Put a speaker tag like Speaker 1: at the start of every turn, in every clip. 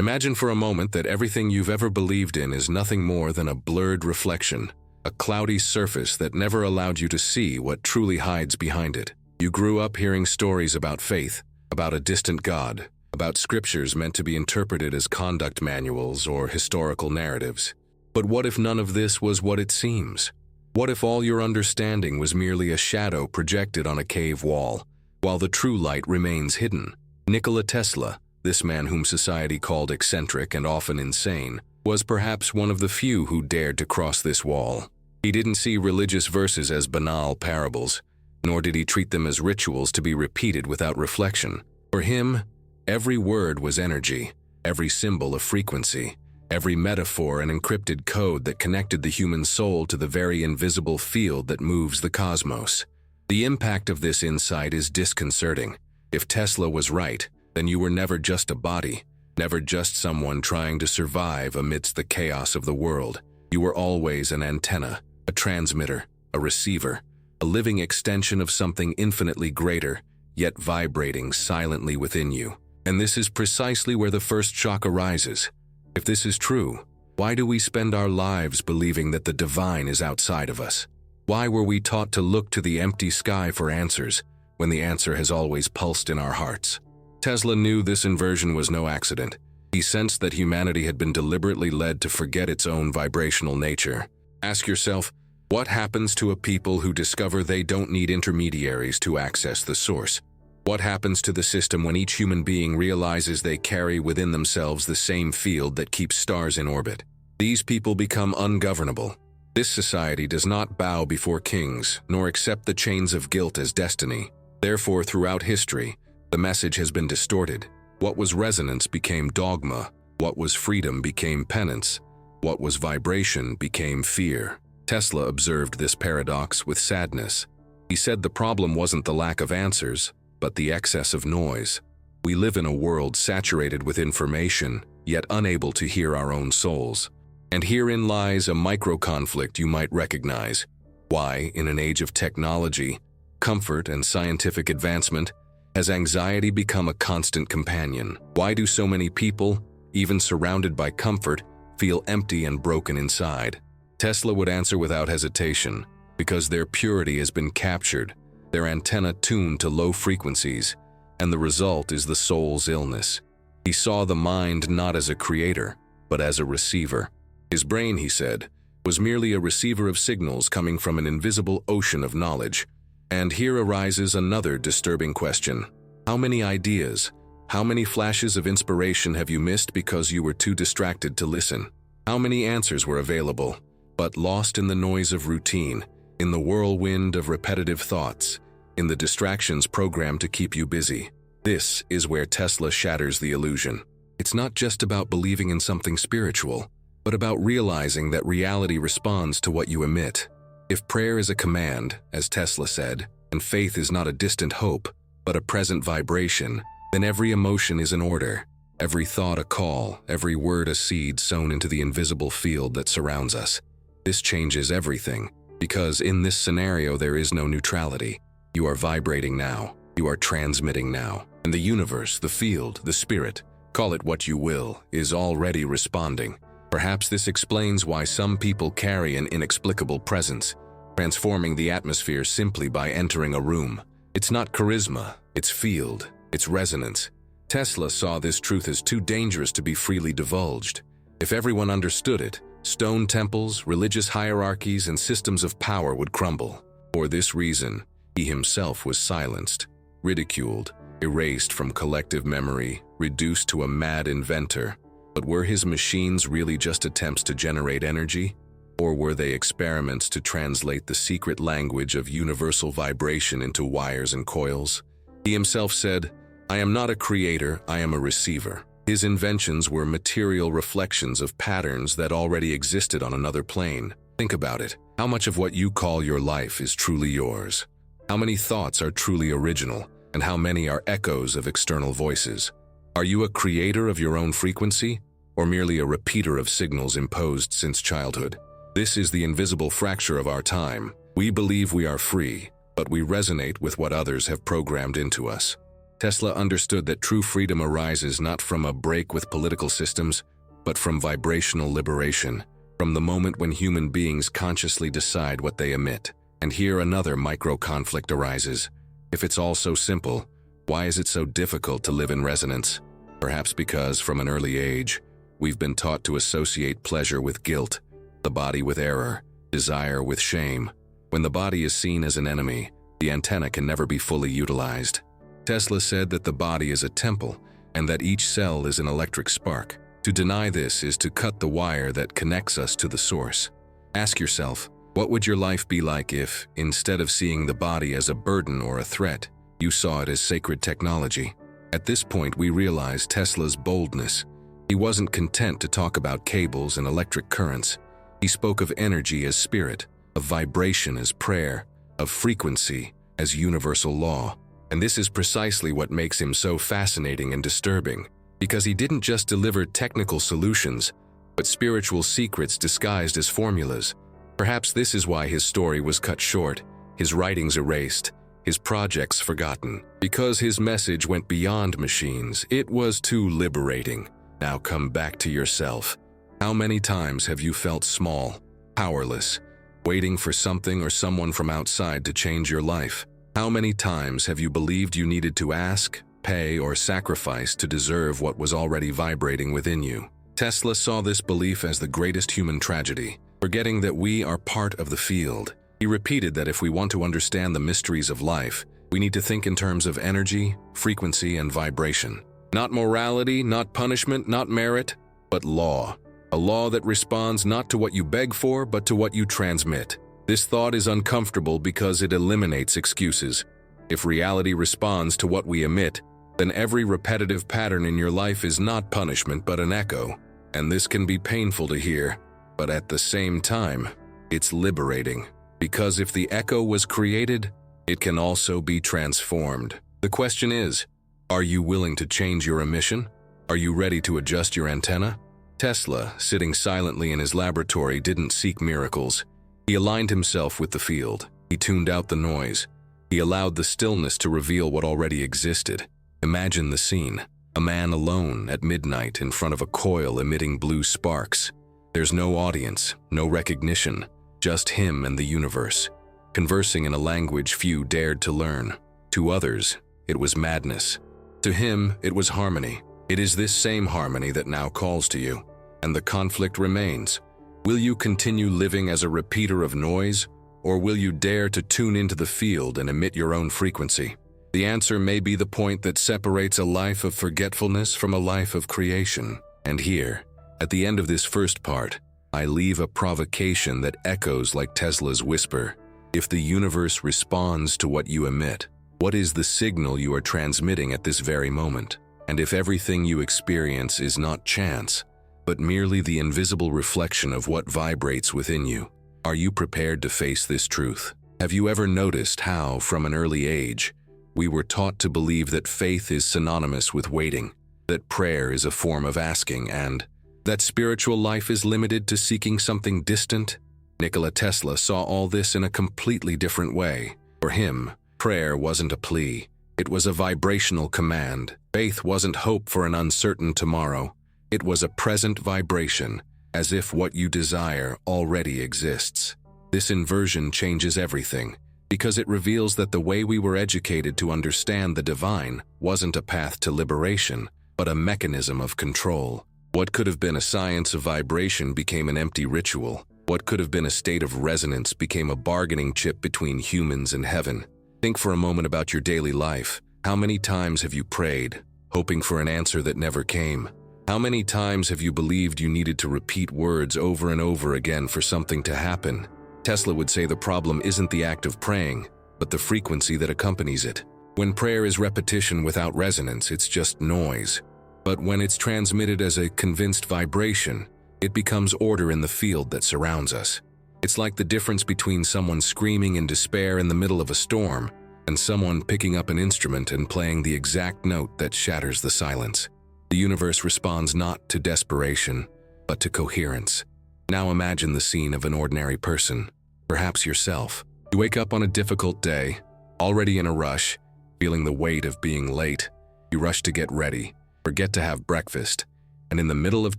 Speaker 1: Imagine for a moment that everything you've ever believed in is nothing more than a blurred reflection, a cloudy surface that never allowed you to see what truly hides behind it. You grew up hearing stories about faith, about a distant God, about scriptures meant to be interpreted as conduct manuals or historical narratives. But what if none of this was what it seems? What if all your understanding was merely a shadow projected on a cave wall, while the true light remains hidden? Nikola Tesla, this man whom society called eccentric and often insane, was perhaps one of the few who dared to cross this wall. He didn't see religious verses as banal parables, nor did he treat them as rituals to be repeated without reflection. For him, every word was energy, every symbol a frequency, every metaphor an encrypted code that connected the human soul to the very invisible field that moves the cosmos. The impact of this insight is disconcerting. If Tesla was right, then you were never just a body, never just someone trying to survive amidst the chaos of the world. You were always an antenna, a transmitter, a receiver, a living extension of something infinitely greater, yet vibrating silently within you. And this is precisely where the first shock arises. If this is true, why do we spend our lives believing that the divine is outside of us? Why were we taught to look to the empty sky for answers, when the answer has always pulsed in our hearts? Tesla knew this inversion was no accident. He sensed that humanity had been deliberately led to forget its own vibrational nature. Ask yourself, what happens to a people who discover they don't need intermediaries to access the source? What happens to the system when each human being realizes they carry within themselves the same field that keeps stars in orbit? These people become ungovernable. This society does not bow before kings, nor accept the chains of guilt as destiny. Therefore, throughout history, the message has been distorted. What was resonance became dogma. What was freedom became penance. What was vibration became fear. Tesla observed this paradox with sadness. He said the problem wasn't the lack of answers, but the excess of noise. We live in a world saturated with information, yet unable to hear our own souls. And herein lies a micro-conflict you might recognize. Why, in an age of technology, comfort, and scientific advancement, has anxiety become a constant companion? Why do so many people, even surrounded by comfort, feel empty and broken inside? Tesla would answer without hesitation, because their purity has been captured, their antenna tuned to low frequencies, and the result is the soul's illness. He saw the mind not as a creator, but as a receiver. His brain, he said, was merely a receiver of signals coming from an invisible ocean of knowledge. And here arises another disturbing question. How many ideas, how many flashes of inspiration have you missed because you were too distracted to listen? How many answers were available, but lost in the noise of routine, in the whirlwind of repetitive thoughts, in the distractions programmed to keep you busy? This is where Tesla shatters the illusion. It's not just about believing in something spiritual, but about realizing that reality responds to what you emit. If prayer is a command, as Tesla said, and faith is not a distant hope, but a present vibration, then every emotion is an order, every thought a call, every word a seed sown into the invisible field that surrounds us. This changes everything, because in this scenario there is no neutrality. You are vibrating now, you are transmitting now, and the universe, the field, the spirit, call it what you will, is already responding. Perhaps this explains why some people carry an inexplicable presence, transforming the atmosphere simply by entering a room. It's not charisma, it's field, it's resonance. Tesla saw this truth as too dangerous to be freely divulged. If everyone understood it, stone temples, religious hierarchies, and systems of power would crumble. For this reason, he himself was silenced, ridiculed, erased from collective memory, reduced to a mad inventor. But were his machines really just attempts to generate energy? Or were they experiments to translate the secret language of universal vibration into wires and coils? He himself said, "I am not a creator, I am a receiver." His inventions were material reflections of patterns that already existed on another plane. Think about it. How much of what you call your life is truly yours? How many thoughts are truly original, and how many are echoes of external voices? Are you a creator of your own frequency, or merely a repeater of signals imposed since childhood? This is the invisible fracture of our time. We believe we are free, but we resonate with what others have programmed into us. Tesla understood that true freedom arises not from a break with political systems, but from vibrational liberation, from the moment when human beings consciously decide what they emit. And here another micro-conflict arises. If it's all so simple, why is it so difficult to live in resonance? Perhaps because, from an early age, we've been taught to associate pleasure with guilt, the body with error, desire with shame. When the body is seen as an enemy, the antenna can never be fully utilized. Tesla said that the body is a temple and that each cell is an electric spark. To deny this is to cut the wire that connects us to the source. Ask yourself, what would your life be like if, instead of seeing the body as a burden or a threat, you saw it as sacred technology? At this point, we realize Tesla's boldness. He wasn't content to talk about cables and electric currents. He spoke of energy as spirit, of vibration as prayer, of frequency as universal law. And this is precisely what makes him so fascinating and disturbing, because he didn't just deliver technical solutions, but spiritual secrets disguised as formulas. Perhaps this is why his story was cut short, his writings erased, his projects forgotten. Because his message went beyond machines, it was too liberating. Now come back to yourself. How many times have you felt small, powerless, waiting for something or someone from outside to change your life? How many times have you believed you needed to ask, pay, or sacrifice to deserve what was already vibrating within you? Tesla saw this belief as the greatest human tragedy, forgetting that we are part of the field. He repeated that if we want to understand the mysteries of life, we need to think in terms of energy, frequency, and vibration. Not morality, not punishment, not merit, but law. A law that responds not to what you beg for, but to what you transmit. This thought is uncomfortable because it eliminates excuses. If reality responds to what we emit, then every repetitive pattern in your life is not punishment but an echo. And this can be painful to hear, but at the same time, it's liberating. Because if the echo was created, it can also be transformed. The question is, are you willing to change your emission? Are you ready to adjust your antenna? Tesla, sitting silently in his laboratory, didn't seek miracles. He aligned himself with the field. He tuned out the noise. He allowed the stillness to reveal what already existed. Imagine the scene. A man alone at midnight in front of a coil emitting blue sparks. There's no audience, no recognition, just him and the universe, conversing in a language few dared to learn. To others, it was madness. To him, it was harmony. It is this same harmony that now calls to you, and the conflict remains. Will you continue living as a repeater of noise, or will you dare to tune into the field and emit your own frequency? The answer may be the point that separates a life of forgetfulness from a life of creation. And here, at the end of this first part, I leave a provocation that echoes like Tesla's whisper. If the universe responds to what you emit, what is the signal you are transmitting at this very moment? And if everything you experience is not chance, but merely the invisible reflection of what vibrates within you, are you prepared to face this truth? Have you ever noticed how, from an early age, we were taught to believe that faith is synonymous with waiting, that prayer is a form of asking, and that spiritual life is limited to seeking something distant? Nikola Tesla saw all this in a completely different way. For him, prayer wasn't a plea. It was a vibrational command. Faith wasn't hope for an uncertain tomorrow. It was a present vibration, as if what you desire already exists. This inversion changes everything, because it reveals that the way we were educated to understand the divine wasn't a path to liberation, but a mechanism of control. What could have been a science of vibration became an empty ritual. What could have been a state of resonance became a bargaining chip between humans and heaven. Think for a moment about your daily life. How many times have you prayed, hoping for an answer that never came? How many times have you believed you needed to repeat words over and over again for something to happen? Tesla would say the problem isn't the act of praying, but the frequency that accompanies it. When prayer is repetition without resonance, it's just noise. But when it's transmitted as a convinced vibration, it becomes order in the field that surrounds us. It's like the difference between someone screaming in despair in the middle of a storm and someone picking up an instrument and playing the exact note that shatters the silence. The universe responds not to desperation, but to coherence. Now imagine the scene of an ordinary person, perhaps yourself. You wake up on a difficult day, already in a rush, feeling the weight of being late. You rush to get ready, forget to have breakfast, and in the middle of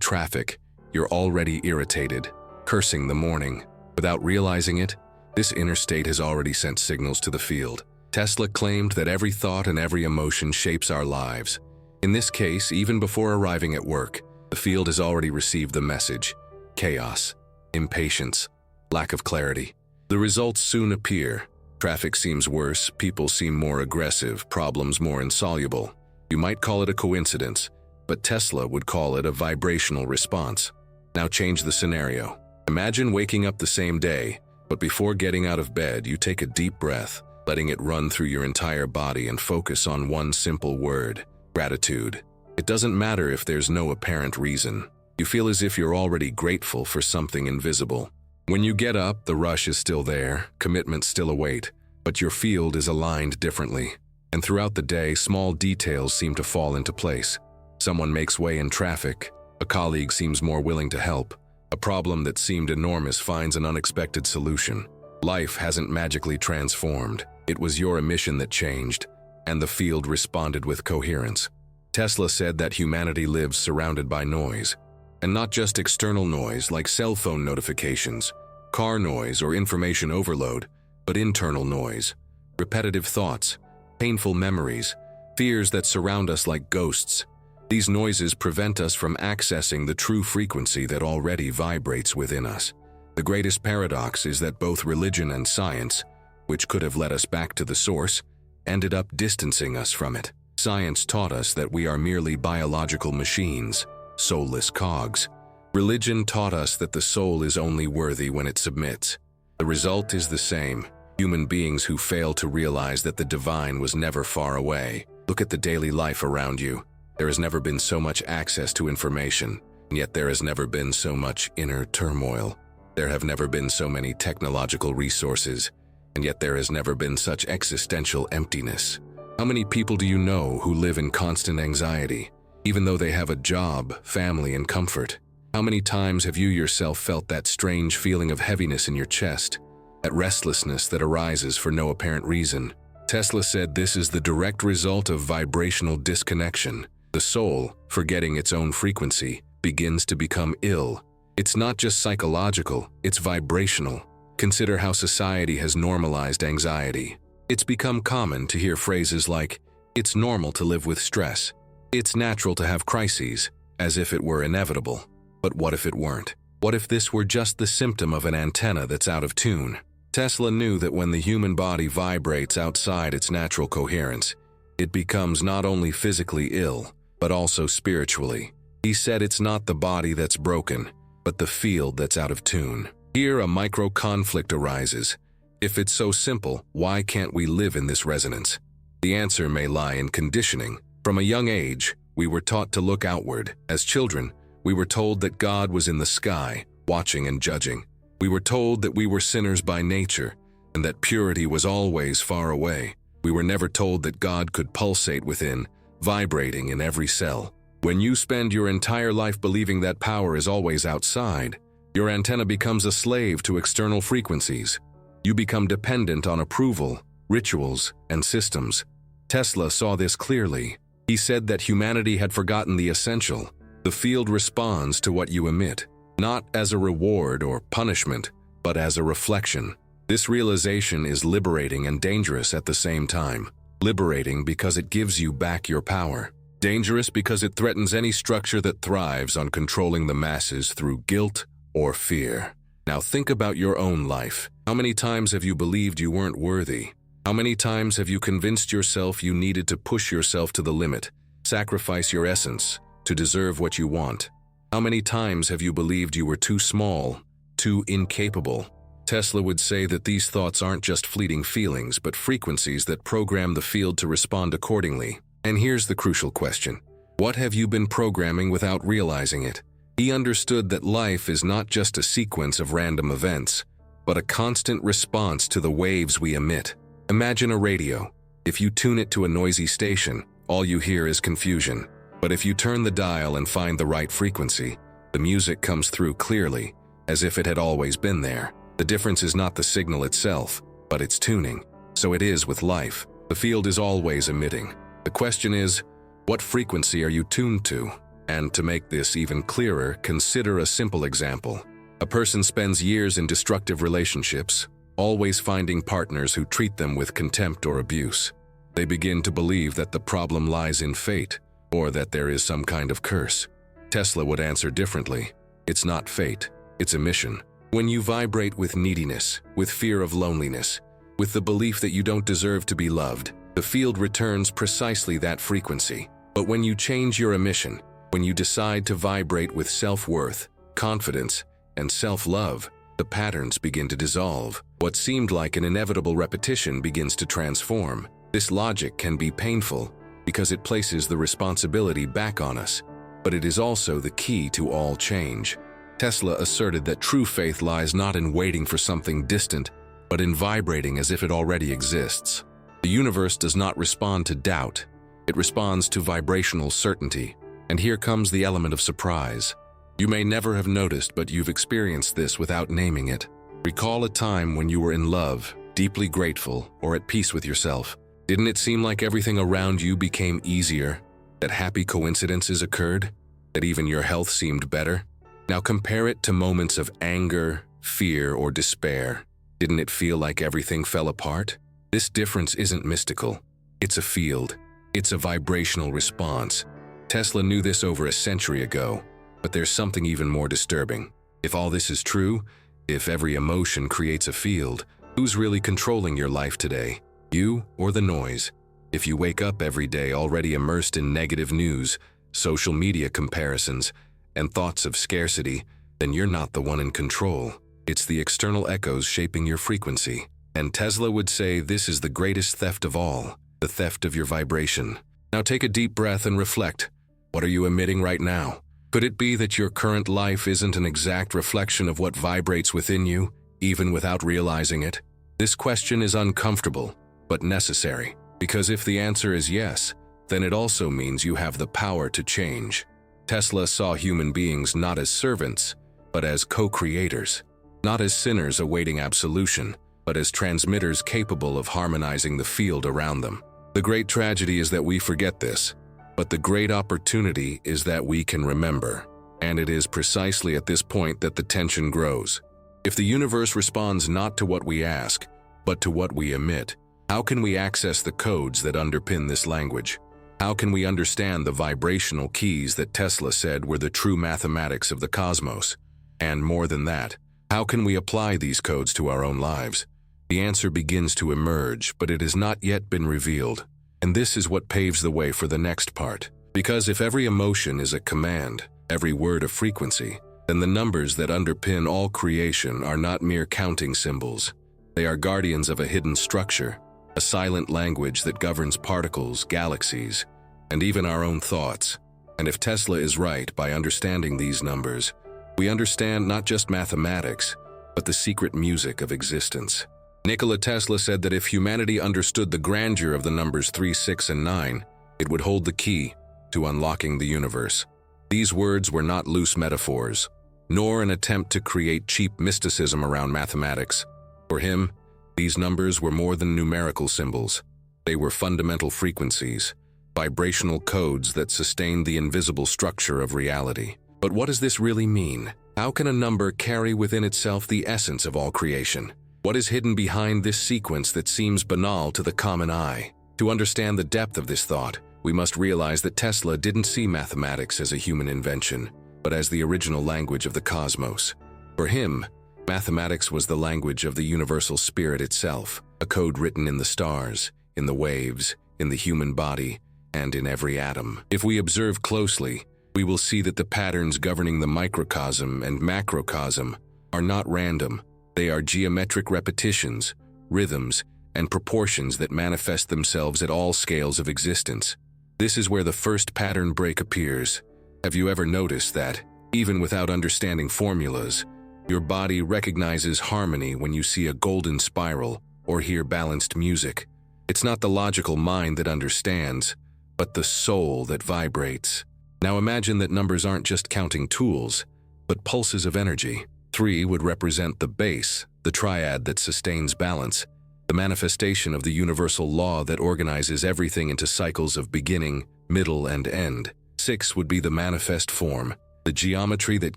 Speaker 1: traffic, you're already irritated, cursing the morning. Without realizing it, this inner state has already sent signals to the field. Tesla claimed that every thought and every emotion shapes our lives. In this case, even before arriving at work, the field has already received the message: chaos, impatience, lack of clarity. The results soon appear. Traffic seems worse, people seem more aggressive, problems more insoluble. You might call it a coincidence, but Tesla would call it a vibrational response. Now change the scenario. Imagine waking up the same day, but before getting out of bed, you take a deep breath, letting it run through your entire body and focus on one simple word: gratitude. It doesn't matter if there's no apparent reason. You feel as if you're already grateful for something invisible. When you get up, the rush is still there, commitments still await, but your field is aligned differently. And throughout the day, small details seem to fall into place. Someone makes way in traffic, a colleague seems more willing to help, a problem that seemed enormous finds an unexpected solution. Life hasn't magically transformed. It was your emission that changed, and the field responded with coherence. Tesla said that humanity lives surrounded by noise, and not just external noise like cell phone notifications, car noise, or information overload, but internal noise, repetitive thoughts, painful memories, fears that surround us like ghosts. These noises prevent us from accessing the true frequency that already vibrates within us. The greatest paradox is that both religion and science, which could have led us back to the source, ended up distancing us from it. Science taught us that we are merely biological machines, soulless cogs. Religion taught us that the soul is only worthy when it submits. The result is the same: human beings who fail to realize that the divine was never far away. Look at the daily life around you. There has never been so much access to information, and yet there has never been so much inner turmoil. There have never been so many technological resources, and yet there has never been such existential emptiness. How many people do you know who live in constant anxiety, even though they have a job, family, and comfort? How many times have you yourself felt that strange feeling of heaviness in your chest, that restlessness that arises for no apparent reason? Tesla said this is the direct result of vibrational disconnection. The soul, forgetting its own frequency, begins to become ill. It's not just psychological, it's vibrational. Consider how society has normalized anxiety. It's become common to hear phrases like, "It's normal to live with stress. It's natural to have crises," as if it were inevitable. But what if it weren't? What if this were just the symptom of an antenna that's out of tune? Tesla knew that when the human body vibrates outside its natural coherence, it becomes not only physically ill, but also spiritually. He said it's not the body that's broken, but the field that's out of tune. Here a micro-conflict arises. If it's so simple, why can't we live in this resonance? The answer may lie in conditioning. From a young age, we were taught to look outward. As children, we were told that God was in the sky, watching and judging. We were told that we were sinners by nature, and that purity was always far away. We were never told that God could pulsate within, vibrating in every cell. When you spend your entire life believing that power is always outside, your antenna becomes a slave to external frequencies. You become dependent on approval, rituals, and systems. Tesla saw this clearly. He said that humanity had forgotten the essential. The field responds to what you emit, not as a reward or punishment, but as a reflection. This realization is liberating and dangerous at the same time. Liberating because it gives you back your power. Dangerous because it threatens any structure that thrives on controlling the masses through guilt or fear. Now think about your own life. How many times have you believed you weren't worthy? How many times have you convinced yourself you needed to push yourself to the limit, sacrifice your essence, to deserve what you want? How many times have you believed you were too small, too incapable? Tesla would say that these thoughts aren't just fleeting feelings, but frequencies that program the field to respond accordingly. And here's the crucial question. What have you been programming without realizing it? He understood that life is not just a sequence of random events, but a constant response to the waves we emit. Imagine a radio. If you tune it to a noisy station, all you hear is confusion. But if you turn the dial and find the right frequency, the music comes through clearly, as if it had always been there. The difference is not the signal itself, but its tuning. So it is with life. The field is always emitting. The question is, what frequency are you tuned to? And to make this even clearer, consider a simple example. A person spends years in destructive relationships, always finding partners who treat them with contempt or abuse. They begin to believe that the problem lies in fate, or that there is some kind of curse. Tesla would answer differently. It's not fate, it's a mission. When you vibrate with neediness, with fear of loneliness, with the belief that you don't deserve to be loved, the field returns precisely that frequency. But when you change your emission, when you decide to vibrate with self-worth, confidence, and self-love, the patterns begin to dissolve. What seemed like an inevitable repetition begins to transform. This logic can be painful because it places the responsibility back on us, but it is also the key to all change. Tesla asserted that true faith lies not in waiting for something distant, but in vibrating as if it already exists. The universe does not respond to doubt, it responds to vibrational certainty. And here comes the element of surprise. You may never have noticed, but you've experienced this without naming it. Recall a time when you were in love, deeply grateful, or at peace with yourself. Didn't it seem like everything around you became easier? That happy coincidences occurred? That even your health seemed better? Now compare it to moments of anger, fear, or despair. Didn't it feel like everything fell apart? This difference isn't mystical. It's a field. It's a vibrational response. Tesla knew this over a century ago, but there's something even more disturbing. If all this is true, if every emotion creates a field, who's really controlling your life today? You or the noise? If you wake up every day already immersed in negative news, social media comparisons, and thoughts of scarcity, then you're not the one in control. It's the external echoes shaping your frequency. And Tesla would say this is the greatest theft of all, the theft of your vibration. Now take a deep breath and reflect. What are you emitting right now? Could it be that your current life isn't an exact reflection of what vibrates within you, even without realizing it? This question is uncomfortable, but necessary, because if the answer is yes, then it also means you have the power to change. Tesla saw human beings not as servants, but as co-creators, not as sinners awaiting absolution, but as transmitters capable of harmonizing the field around them. The great tragedy is that we forget this, but the great opportunity is that we can remember. And it is precisely at this point that the tension grows. If the universe responds not to what we ask, but to what we emit, how can we access the codes that underpin this language? How can we understand the vibrational keys that Tesla said were the true mathematics of the cosmos? And more than that, how can we apply these codes to our own lives? The answer begins to emerge, but it has not yet been revealed. And this is what paves the way for the next part. Because if every emotion is a command, every word a frequency, then the numbers that underpin all creation are not mere counting symbols. They are guardians of a hidden structure, a silent language that governs particles, galaxies, and even our own thoughts. And if Tesla is right by understanding these numbers, we understand not just mathematics, but the secret music of existence. Nikola Tesla said that if humanity understood the grandeur of the numbers 3, 6, and 9, it would hold the key to unlocking the universe. These words were not loose metaphors, nor an attempt to create cheap mysticism around mathematics. For him, these numbers were more than numerical symbols. They were fundamental frequencies, vibrational codes that sustained the invisible structure of reality. But what does this really mean? How can a number carry within itself the essence of all creation? What is hidden behind this sequence that seems banal to the common eye? To understand the depth of this thought, we must realize that Tesla didn't see mathematics as a human invention, but as the original language of the cosmos. For him, mathematics was the language of the universal spirit itself, a code written in the stars, in the waves, in the human body, and in every atom. If we observe closely, we will see that the patterns governing the microcosm and macrocosm are not random. They are geometric repetitions, rhythms, and proportions that manifest themselves at all scales of existence. This is where the first pattern break appears. Have you ever noticed that, even without understanding formulas, your body recognizes harmony when you see a golden spiral or hear balanced music? It's not the logical mind that understands, but the soul that vibrates. Now imagine that numbers aren't just counting tools, but pulses of energy. 3 would represent the base, the triad that sustains balance, the manifestation of the universal law that organizes everything into cycles of beginning, middle, and end. 6 would be the manifest form, the geometry that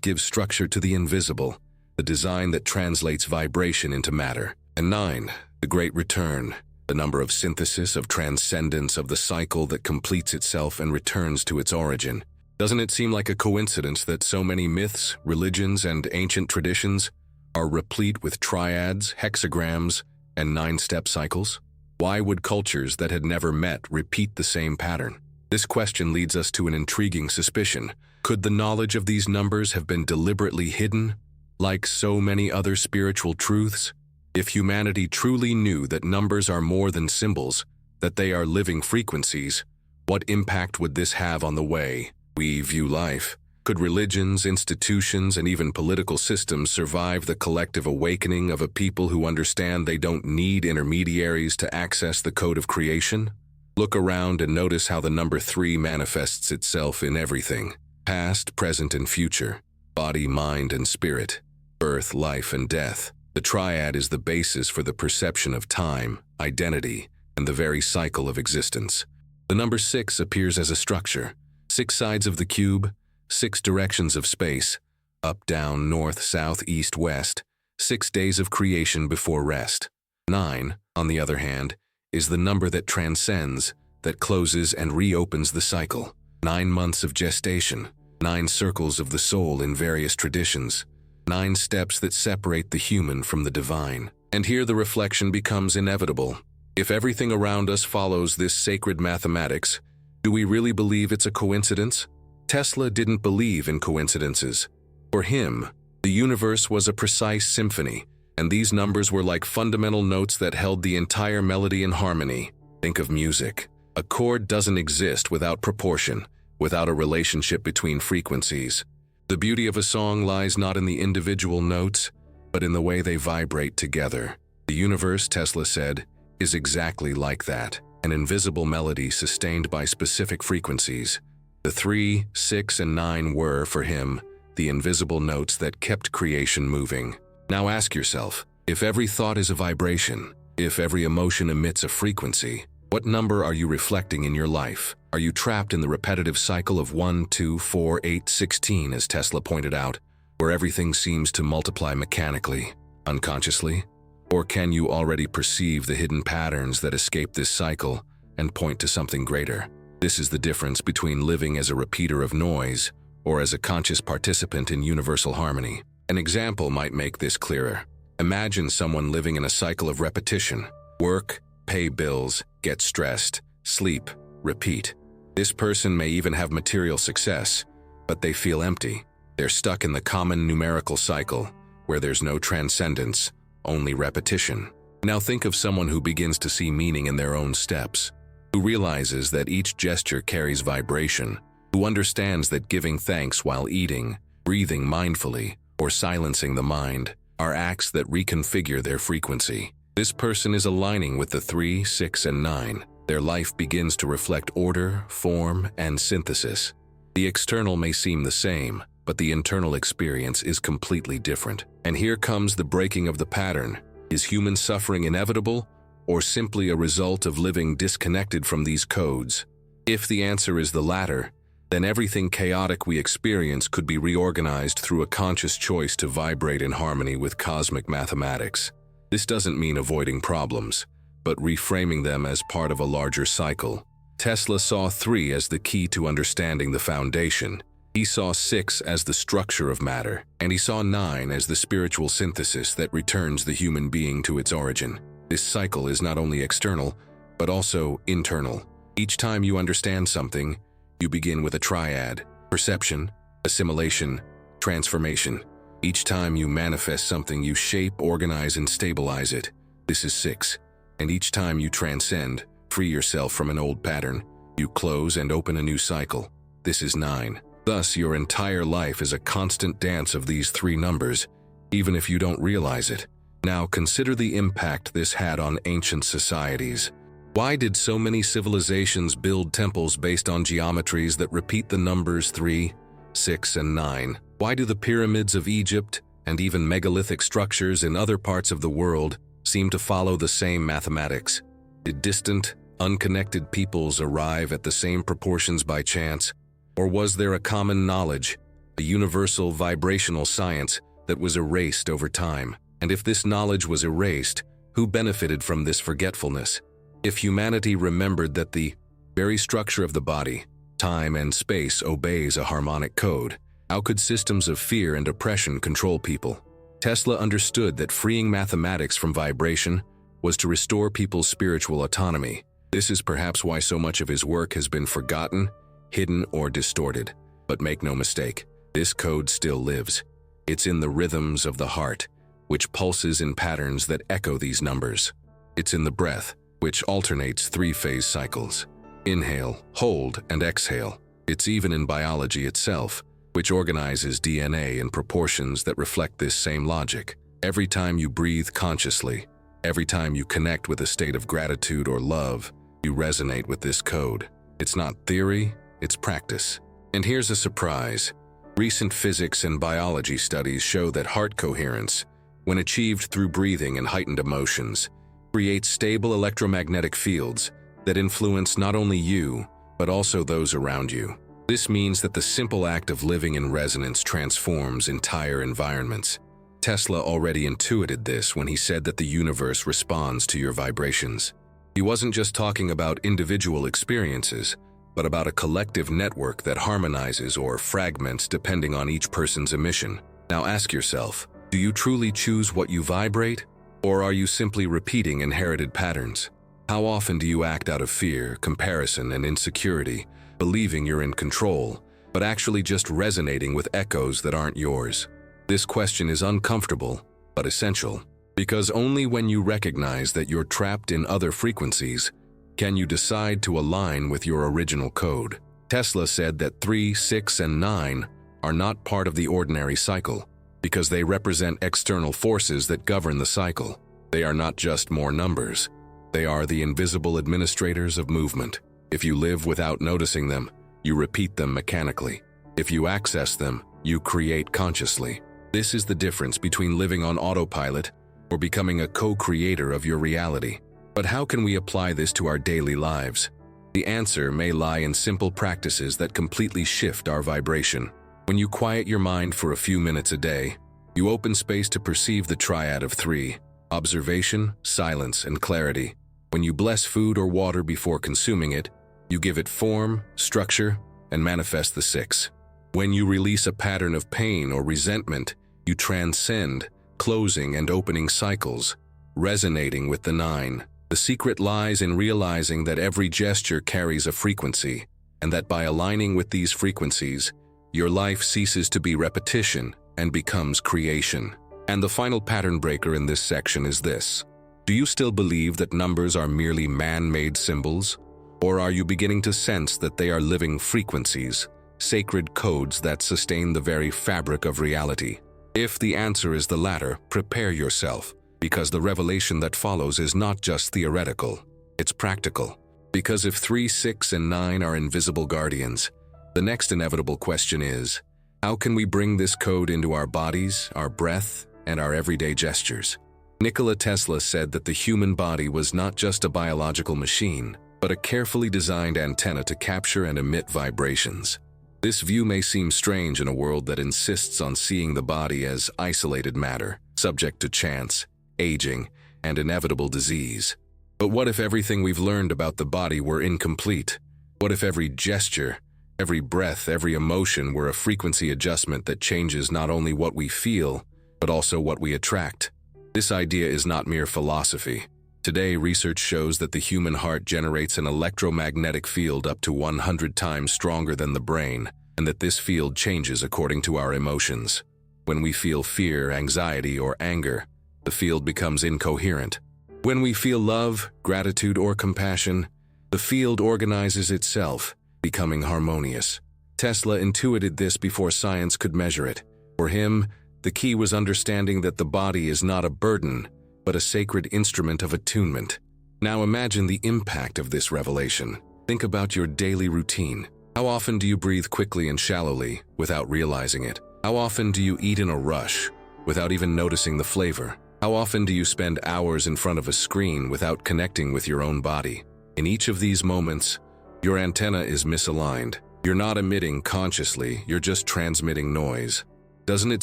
Speaker 1: gives structure to the invisible, the design that translates vibration into matter. And 9, the great return, the number of synthesis, of transcendence, of the cycle that completes itself and returns to its origin. Doesn't it seem like a coincidence that so many myths, religions, and ancient traditions are replete with triads, hexagrams, and 9-step cycles? Why would cultures that had never met repeat the same pattern? This question leads us to an intriguing suspicion. Could the knowledge of these numbers have been deliberately hidden, like so many other spiritual truths? If humanity truly knew that numbers are more than symbols, that they are living frequencies, what impact would this have on the way we view life? Could religions, institutions, and even political systems survive the collective awakening of a people who understand they don't need intermediaries to access the code of creation? Look around and notice how the number 3 manifests itself in everything: past, present, and future, body, mind, and spirit, birth, life, and death. The triad is the basis for the perception of time, identity, and the very cycle of existence. The number 6 appears as a structure: 6 sides of the cube, 6 directions of space, up, down, north, south, east, west, 6 days of creation before rest. 9, on the other hand, is the number that transcends, that closes and reopens the cycle. 9 months of gestation, 9 circles of the soul in various traditions, 9 steps that separate the human from the divine. And here the reflection becomes inevitable. If everything around us follows this sacred mathematics, do we really believe it's a coincidence? Tesla didn't believe in coincidences. For him, the universe was a precise symphony, and these numbers were like fundamental notes that held the entire melody in harmony. Think of music. A chord doesn't exist without proportion, without a relationship between frequencies. The beauty of a song lies not in the individual notes, but in the way they vibrate together. The universe, Tesla said, is exactly like that, an invisible melody sustained by specific frequencies. The 3, 6, and 9 were, for him, the invisible notes that kept creation moving. Now ask yourself, if every thought is a vibration, if every emotion emits a frequency, what number are you reflecting in your life? Are you trapped in the repetitive cycle of 1, 2, 4, 8, 16, as Tesla pointed out, where everything seems to multiply mechanically, unconsciously? Or can you already perceive the hidden patterns that escape this cycle and point to something greater? This is the difference between living as a repeater of noise or as a conscious participant in universal harmony. An example might make this clearer. Imagine someone living in a cycle of repetition: work, pay bills, get stressed, sleep, repeat. This person may even have material success, but they feel empty. They're stuck in the common numerical cycle, where there's no transcendence, only repetition. Now think of someone who begins to see meaning in their own steps, who realizes that each gesture carries vibration, who understands that giving thanks while eating, breathing mindfully, or silencing the mind are acts that reconfigure their frequency. This person is aligning with the 3, 6, and 9. Their life begins to reflect order, form, and synthesis. The external may seem the same, but the internal experience is completely different. And here comes the breaking of the pattern. Is human suffering inevitable, or simply a result of living disconnected from these codes? If the answer is the latter, then everything chaotic we experience could be reorganized through a conscious choice to vibrate in harmony with cosmic mathematics. This doesn't mean avoiding problems, but reframing them as part of a larger cycle. Tesla saw 3 as the key to understanding the foundation. He saw 6 as the structure of matter, and he saw 9 as the spiritual synthesis that returns the human being to its origin. This cycle is not only external, but also internal. Each time you understand something, you begin with a triad: perception, assimilation, transformation. Each time you manifest something, you shape, organize, and stabilize it. This is 6. And each time you transcend, free yourself from an old pattern, you close and open a new cycle. This is 9. Thus, your entire life is a constant dance of these 3 numbers, even if you don't realize it. Now, consider the impact this had on ancient societies. Why did so many civilizations build temples based on geometries that repeat the numbers 3, 6, and 9? Why do the pyramids of Egypt and even megalithic structures in other parts of the world seem to follow the same mathematics? Did distant, unconnected peoples arrive at the same proportions by chance? Or was there a common knowledge, a universal vibrational science that was erased over time? And if this knowledge was erased, who benefited from this forgetfulness? If humanity remembered that the very structure of the body, time and space, obeys a harmonic code, how could systems of fear and oppression control people? Tesla understood that freeing mathematics from vibration was to restore people's spiritual autonomy. This is perhaps why so much of his work has been forgotten, hidden, or distorted. But make no mistake, this code still lives. It's in the rhythms of the heart, which pulses in patterns that echo these numbers. It's in the breath, which alternates three-phase cycles. Inhale, hold, and exhale. It's even in biology itself, which organizes DNA in proportions that reflect this same logic. Every time you breathe consciously, every time you connect with a state of gratitude or love, you resonate with this code. It's not theory, it's practice. And here's a surprise. Recent physics and biology studies show that heart coherence, when achieved through breathing and heightened emotions, creates stable electromagnetic fields that influence not only you, but also those around you. This means that the simple act of living in resonance transforms entire environments. Tesla already intuited this when he said that the universe responds to your vibrations. He wasn't just talking about individual experiences, but about a collective network that harmonizes or fragments depending on each person's emission. Now ask yourself, do you truly choose what you vibrate, or are you simply repeating inherited patterns? How often do you act out of fear, comparison, and insecurity, believing you're in control, but actually just resonating with echoes that aren't yours? This question is uncomfortable, but essential, because only when you recognize that you're trapped in other frequencies can you decide to align with your original code. Tesla said that 3, 6, and 9 are not part of the ordinary cycle, because they represent external forces that govern the cycle. They are not just more numbers. They are the invisible administrators of movement. If you live without noticing them, you repeat them mechanically. If you access them, you create consciously. This is the difference between living on autopilot or becoming a co-creator of your reality. But how can we apply this to our daily lives? The answer may lie in simple practices that completely shift our vibration. When you quiet your mind for a few minutes a day, you open space to perceive the triad of 3: observation, silence, and clarity. When you bless food or water before consuming it, you give it form, structure, and manifest the 6. When you release a pattern of pain or resentment, you transcend, closing and opening cycles, resonating with the 9. The secret lies in realizing that every gesture carries a frequency, and that by aligning with these frequencies, your life ceases to be repetition and becomes creation. And the final pattern breaker in this section is this. Do you still believe that numbers are merely man-made symbols? Or are you beginning to sense that they are living frequencies, sacred codes that sustain the very fabric of reality? If the answer is the latter, prepare yourself, because the revelation that follows is not just theoretical, it's practical. Because if 3, 6, and 9 are invisible guardians, the next inevitable question is, how can we bring this code into our bodies, our breath, and our everyday gestures? Nikola Tesla said that the human body was not just a biological machine, but a carefully designed antenna to capture and emit vibrations. This view may seem strange in a world that insists on seeing the body as isolated matter, subject to chance, aging, and inevitable disease. But what if everything we've learned about the body were incomplete? What if every gesture, every breath, every emotion were a frequency adjustment that changes not only what we feel, but also what we attract? This idea is not mere philosophy. Today, research shows that the human heart generates an electromagnetic field up to 100 times stronger than the brain, and that this field changes according to our emotions. When we feel fear, anxiety, or anger, the field becomes incoherent. When we feel love, gratitude, or compassion, the field organizes itself, becoming harmonious. Tesla intuited this before science could measure it. For him, the key was understanding that the body is not a burden, but a sacred instrument of attunement. Now imagine the impact of this revelation. Think about your daily routine. How often do you breathe quickly and shallowly without realizing it? How often do you eat in a rush without even noticing the flavor? How often do you spend hours in front of a screen without connecting with your own body? In each of these moments, your antenna is misaligned. You're not emitting consciously, you're just transmitting noise. Doesn't it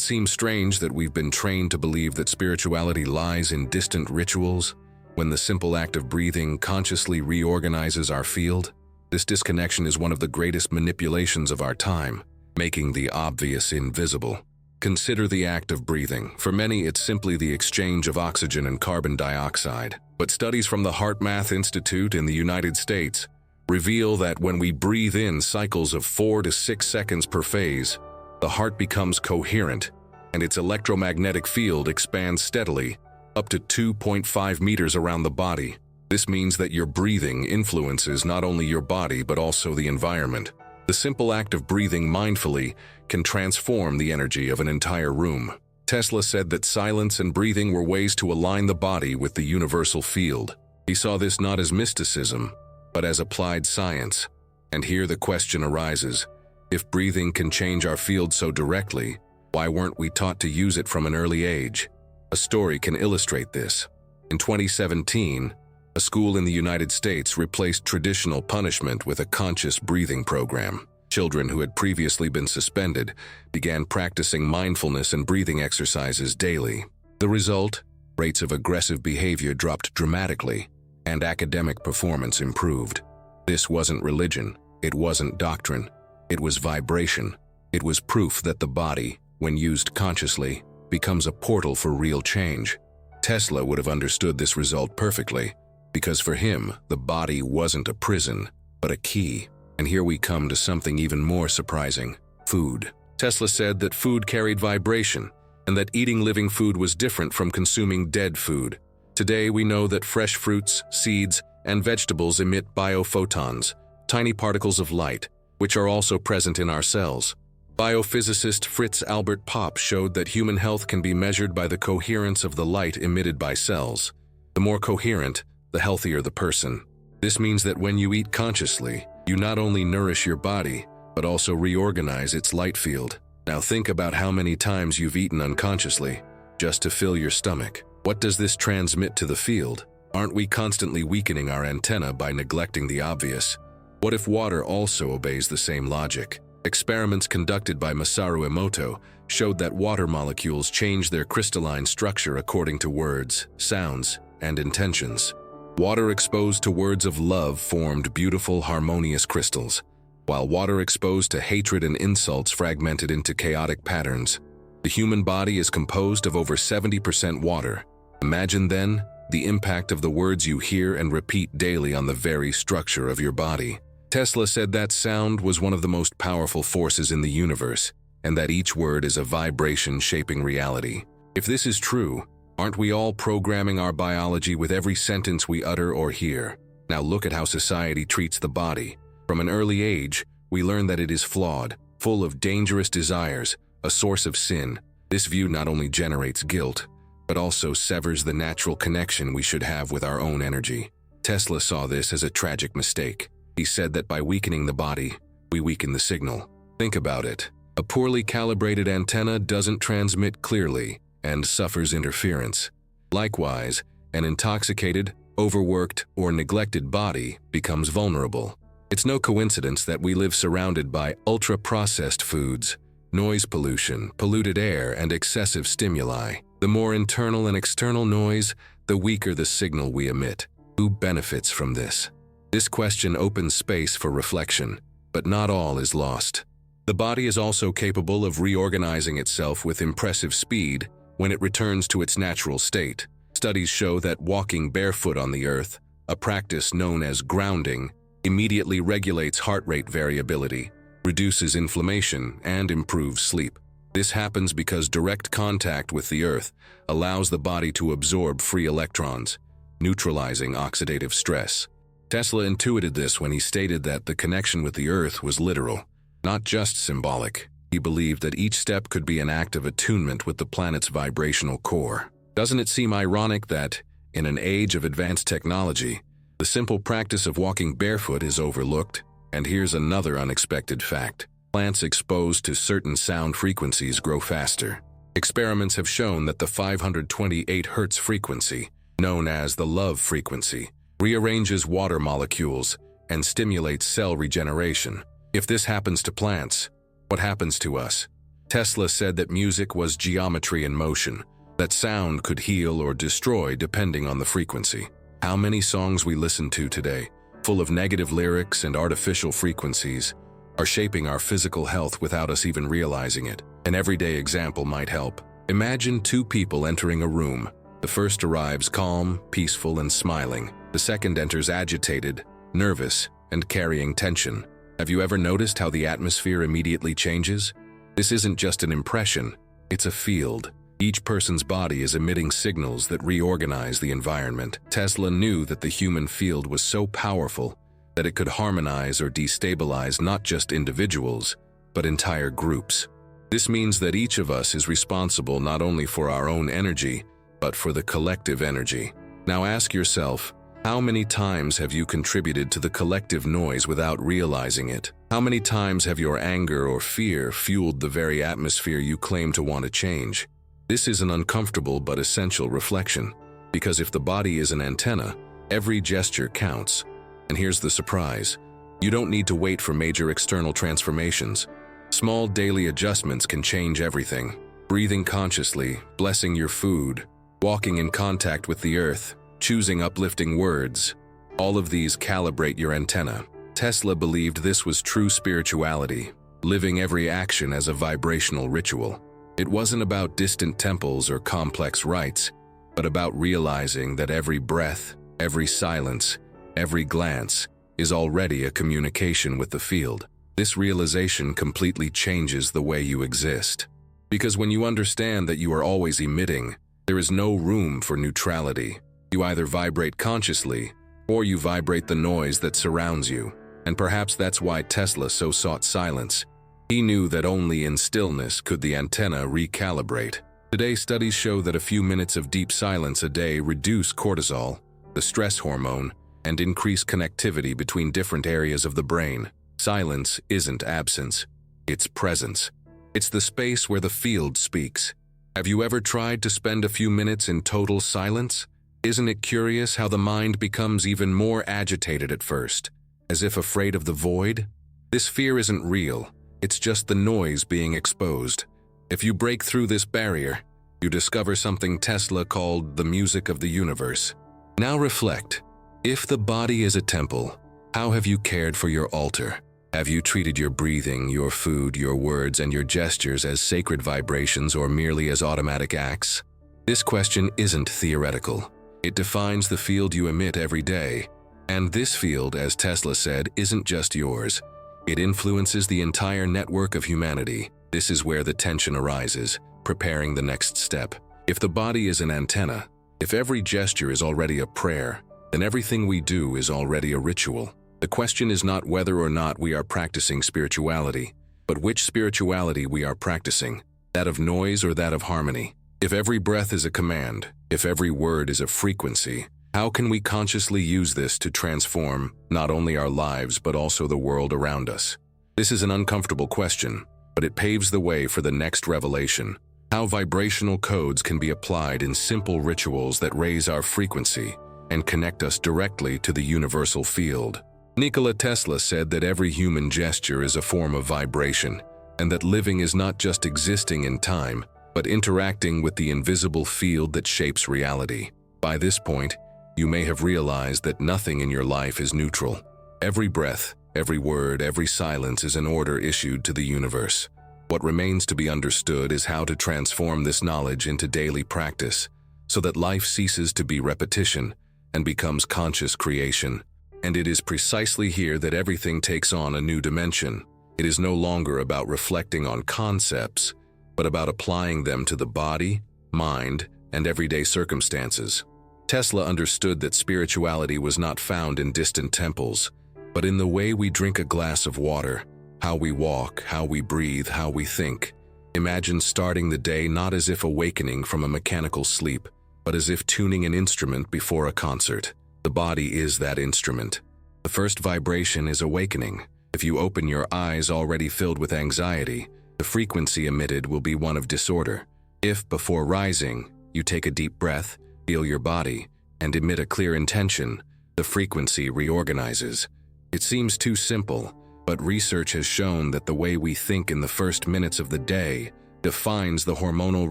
Speaker 1: seem strange that we've been trained to believe that spirituality lies in distant rituals, when the simple act of breathing consciously reorganizes our field? This disconnection is one of the greatest manipulations of our time, making the obvious invisible. Consider the act of breathing. For many, it's simply the exchange of oxygen and carbon dioxide. But studies from the HeartMath Institute in the United States reveal that when we breathe in cycles of 4 to 6 seconds per phase, the heart becomes coherent, and its electromagnetic field expands steadily, up to 2.5 meters around the body. This means that your breathing influences not only your body but also the environment. The simple act of breathing mindfully can transform the energy of an entire room. Tesla said that silence and breathing were ways to align the body with the universal field. He saw this not as mysticism, but as applied science. And here the question arises, if breathing can change our field so directly, why weren't we taught to use it from an early age? A story can illustrate this. In 2017, a school in the United States replaced traditional punishment with a conscious breathing program. Children who had previously been suspended began practicing mindfulness and breathing exercises daily. The result? Rates of aggressive behavior dropped dramatically, and academic performance improved. This wasn't religion, it wasn't doctrine, it was vibration. It was proof that the body, when used consciously, becomes a portal for real change. Tesla would have understood this result perfectly, because for him, the body wasn't a prison, but a key. And here we come to something even more surprising: food. Tesla said that food carried vibration, and that eating living food was different from consuming dead food. Today we know that fresh fruits, seeds, and vegetables emit biophotons, tiny particles of light, which are also present in our cells. Biophysicist Fritz Albert Popp showed that human health can be measured by the coherence of the light emitted by cells. The more coherent, the healthier the person. This means that when you eat consciously, you not only nourish your body, but also reorganize its light field. Now think about how many times you've eaten unconsciously, just to fill your stomach. What does this transmit to the field? Aren't we constantly weakening our antenna by neglecting the obvious? What if water also obeys the same logic? Experiments conducted by Masaru Emoto showed that water molecules change their crystalline structure according to words, sounds, and intentions. Water exposed to words of love formed beautiful, harmonious crystals, while water exposed to hatred and insults fragmented into chaotic patterns. The human body is composed of over 70% water. Imagine then the impact of the words you hear and repeat daily on the very structure of your body. Tesla said that sound was one of the most powerful forces in the universe, and that each word is a vibration shaping reality. If this is true, aren't we all programming our biology with every sentence we utter or hear? Now look at how society treats the body. From an early age, we learn that it is flawed, full of dangerous desires, a source of sin. This view not only generates guilt, but also severs the natural connection we should have with our own energy. Tesla saw this as a tragic mistake. He said that by weakening the body, we weaken the signal. Think about it. A poorly calibrated antenna doesn't transmit clearly and suffers interference. Likewise, an intoxicated, overworked, or neglected body becomes vulnerable. It's no coincidence that we live surrounded by ultra-processed foods, noise pollution, polluted air, and excessive stimuli. The more internal and external noise, the weaker the signal we emit. Who benefits from this? This question opens space for reflection, but not all is lost. The body is also capable of reorganizing itself with impressive speed when it returns to its natural state. Studies show that walking barefoot on the earth, a practice known as grounding, immediately regulates heart rate variability, reduces inflammation, and improves sleep. This happens because direct contact with the earth allows the body to absorb free electrons, neutralizing oxidative stress. Tesla intuited this when he stated that the connection with the earth was literal, not just symbolic. He believed that each step could be an act of attunement with the planet's vibrational core. Doesn't it seem ironic that, in an age of advanced technology, the simple practice of walking barefoot is overlooked? And here's another unexpected fact. Plants exposed to certain sound frequencies grow faster. Experiments have shown that the 528 Hz frequency, known as the love frequency, rearranges water molecules and stimulates cell regeneration. If this happens to plants, what happens to us? Tesla said that music was geometry in motion, that sound could heal or destroy depending on the frequency. How many songs we listen to today, full of negative lyrics and artificial frequencies, are shaping our physical health without us even realizing it? An everyday example might help. Imagine two people entering a room. The first arrives calm, peaceful, and smiling. The second enters agitated, nervous, and carrying tension. Have you ever noticed how the atmosphere immediately changes? This isn't just an impression, it's a field. Each person's body is emitting signals that reorganize the environment. Tesla knew that the human field was so powerful that it could harmonize or destabilize not just individuals, but entire groups. This means that each of us is responsible not only for our own energy, but for the collective energy. Now ask yourself, how many times have you contributed to the collective noise without realizing it? How many times have your anger or fear fueled the very atmosphere you claim to want to change? This is an uncomfortable but essential reflection, because if the body is an antenna, every gesture counts. And here's the surprise. You don't need to wait for major external transformations. Small daily adjustments can change everything. Breathing consciously, blessing your food, walking in contact with the earth, choosing uplifting words. All of these calibrate your antenna. Tesla believed this was true spirituality, living every action as a vibrational ritual. It wasn't about distant temples or complex rites, but about realizing that every breath, every silence, every glance is already a communication with the field. This realization completely changes the way you exist. Because when you understand that you are always emitting, there is no room for neutrality. You either vibrate consciously, or you vibrate the noise that surrounds you. And perhaps that's why Tesla so sought silence. He knew that only in stillness could the antenna recalibrate. Today, studies show that a few minutes of deep silence a day reduce cortisol, the stress hormone, and increase connectivity between different areas of the brain. Silence isn't absence, it's presence. It's the space where the field speaks. Have you ever tried to spend a few minutes in total silence? Isn't it curious how the mind becomes even more agitated at first, as if afraid of the void? This fear isn't real. It's just the noise being exposed. If you break through this barrier, you discover something Tesla called the music of the universe. Now reflect. If the body is a temple, how have you cared for your altar? Have you treated your breathing, your food, your words, and your gestures as sacred vibrations or merely as automatic acts? This question isn't theoretical. It defines the field you emit every day. And this field, as Tesla said, isn't just yours. It influences the entire network of humanity. This is where the tension arises, preparing the next step. If the body is an antenna, if every gesture is already a prayer, then everything we do is already a ritual. The question is not whether or not we are practicing spirituality, but which spirituality we are practicing, that of noise or that of harmony. If every breath is a command, if every word is a frequency, how can we consciously use this to transform not only our lives but also the world around us? This is an uncomfortable question, but it paves the way for the next revelation: how vibrational codes can be applied in simple rituals that raise our frequency and connect us directly to the universal field. Nikola Tesla said that every human gesture is a form of vibration, and that living is not just existing in time, but interacting with the invisible field that shapes reality. By this point, you may have realized that nothing in your life is neutral. Every breath, every word, every silence is an order issued to the universe. What remains to be understood is how to transform this knowledge into daily practice, so that life ceases to be repetition and becomes conscious creation. And it is precisely here that everything takes on a new dimension. It is no longer about reflecting on concepts, but about applying them to the body, mind, and everyday circumstances. Tesla understood that spirituality was not found in distant temples, but in the way we drink a glass of water, how we walk, how we breathe, how we think. Imagine starting the day not as if awakening from a mechanical sleep, but as if tuning an instrument before a concert. The body is that instrument. The first vibration is awakening. If you open your eyes already filled with anxiety, the frequency emitted will be one of disorder. If, before rising, you take a deep breath, feel your body, and emit a clear intention, the frequency reorganizes. It seems too simple, but research has shown that the way we think in the first minutes of the day defines the hormonal